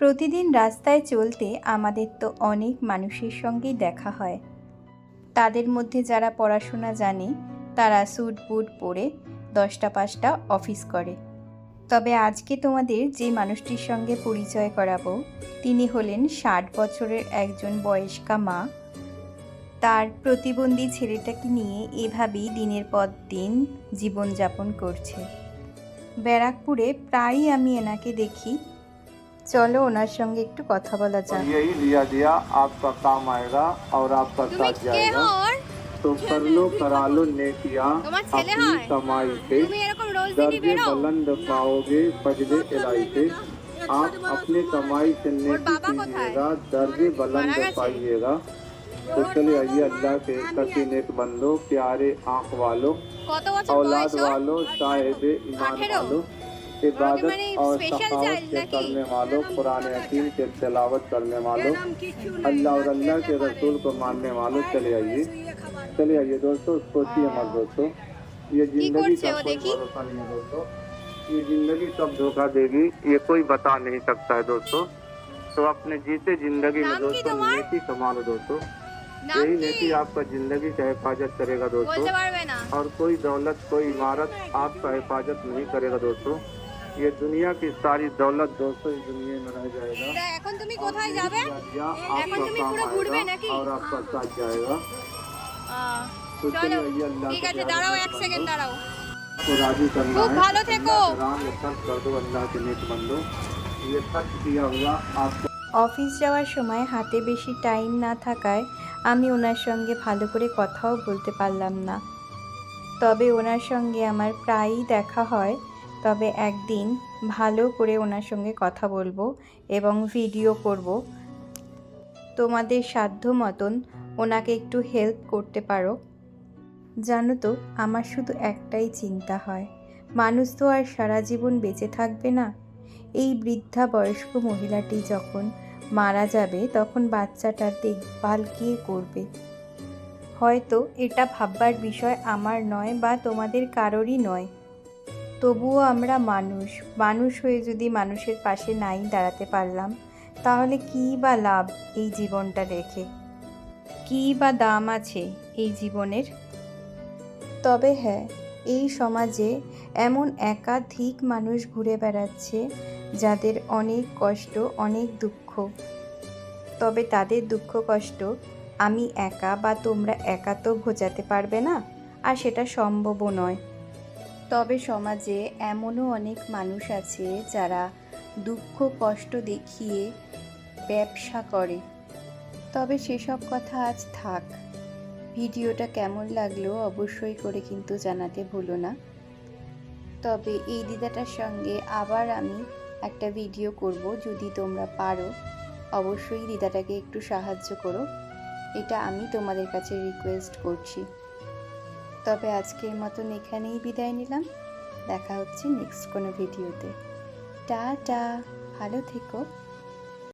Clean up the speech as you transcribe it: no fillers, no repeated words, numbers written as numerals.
প্রতিদিন রাস্তায় চলতে আমাদের তো অনেক মানুষের সঙ্গেই দেখা হয়। তাদের মধ্যে যারা পড়াশোনা জানে তারা স্যুট বুট পরে 10টা 5টা অফিস করে। তবে আজকে তোমাদের যে মানুষটির সঙ্গে পরিচয় করাবো তিনি হলেন 60 বছরের একজন বয়স্কা মা। তার প্রতিবন্ধী ছেলেটাকে নিয়ে এভাবেই দিনের পর দিন জীবনযাপন করছে। ব্যারাকপুরে প্রায়ই আমি এনাকে দেখি। चलो ওনার সঙ্গে একটু কথা বলা যাক। यही लिया दिया आपका काम आएगा और आपका साथ जाएगा। तो कर लो करा लो नेकियां अपनी कमाई से, दर्जे बुलंद पाओगे फजले इलाही से। आप अपने कमाई से नेकी कीजिएगा, दर्जे बुलंद पाइएगा। तो चले आइए अल्लाह के कसी नेक बंदो, प्यारे आंख वालों, औलाद वालों, साहिब ईमान वालों, इबादत और सखावत के करने वालों, कुरान हकीम के तिलावत करने वालों, अल्लाह और अल्लाह के रसूल को मानने वालों, चले आइए दोस्तों। सोचिए मत दोस्तों, ये जिंदगी का कोई भरोसा नहीं है दोस्तों। ये जिंदगी कब धोखा देगी ये कोई बता नहीं सकता है दोस्तों। तो अपने जीते जिंदगी में दोस्तों नेकी कमा लो दोस्तों। यही नेकी आपका जिंदगी का हिफाजत करेगा दोस्तों, और कोई दौलत कोई इमारत आपका हिफाजत नहीं करेगा दोस्तों। ये दुनिया की सारी दौलत दोस्तों इस दुनिया में रह जाएगा। এখন তুমি কোথায় যাবে? এখন তুমি পুরো ঘুরবে নাকি? और आपका साथ जाएगा। तो চলো चलिए अल्लाह ঠিক আছে, দাঁড়াও 1 সেকেন্ড দাঁড়াও। को राजी करना খুব है। ভালো থেকো। राम में खर्च कर दो अल्लाह के नेक बंदो। ये खर्च किया हुआ आपको অফিস যাওয়ার সময় হাতে বেশি টাইম না থাকায় আমি ওনার সঙ্গে ভালো করে কথাও বলতে পারলাম না। তবে ওনার সঙ্গে আমার প্রায়ই দেখা হয়। তবে একদিন ভালো করে ওনার সঙ্গে কথা বলবো এবং ভিডিও করব। তোমাদের সাধ্য মতন ওনাকে একটু হেল্প করতে পারো। জানো তো, আমার শুধু একটাই চিন্তা হয়, মানুষ তো আর সারা জীবন বেঁচে থাকবে না। এই বৃদ্ধা বয়স্ক মহিলাটি যখন মারা যাবে তখন বাচ্চাটার দেখভাল কে করবে? হয়তো এটা ভাববার বিষয় আমার নয় বা তোমাদের কারোরই নয়। তবুও আমরা মানুষ হয়ে যদি মানুষের পাশে নাই দাঁড়াতে পারলাম তাহলে কী বা লাভ এই জীবনটা রেখে? কী বা দাম আছে এই জীবনের? তবে হ্যাঁ, এই সমাজে এমন একাধিক মানুষ ঘুরে বেড়াচ্ছে যাদের অনেক কষ্ট, অনেক দুঃখ। তবে তাদের দুঃখ কষ্ট আমি একা বা তোমরা একা তো ঘোচাতে পারবে না, আর সেটা সম্ভবও নয়। তবে সমাজে এমনও অনেক মানুষ আছে যারা দুঃখ কষ্ট দেখিয়ে ব্যবসা করে। তবে সেসব কথা আজ থাক। ভিডিওটা কেমন লাগলো অবশ্যই করে কিন্তু জানাতে ভুলো না। তবে এই দিদাটার সঙ্গে আবার আমি একটা ভিডিও করব, যদি তোমরা পারো অবশ্যই দিদাটাকে একটু সাহায্য করো, এটা আমি তোমাদের কাছে রিকোয়েস্ট করছি। তবে আজকের মতন এখানেই বিদায় নিলাম। দেখা হচ্ছে নেক্সট কোনো ভিডিওতে। টাটা, ভালো থেকো।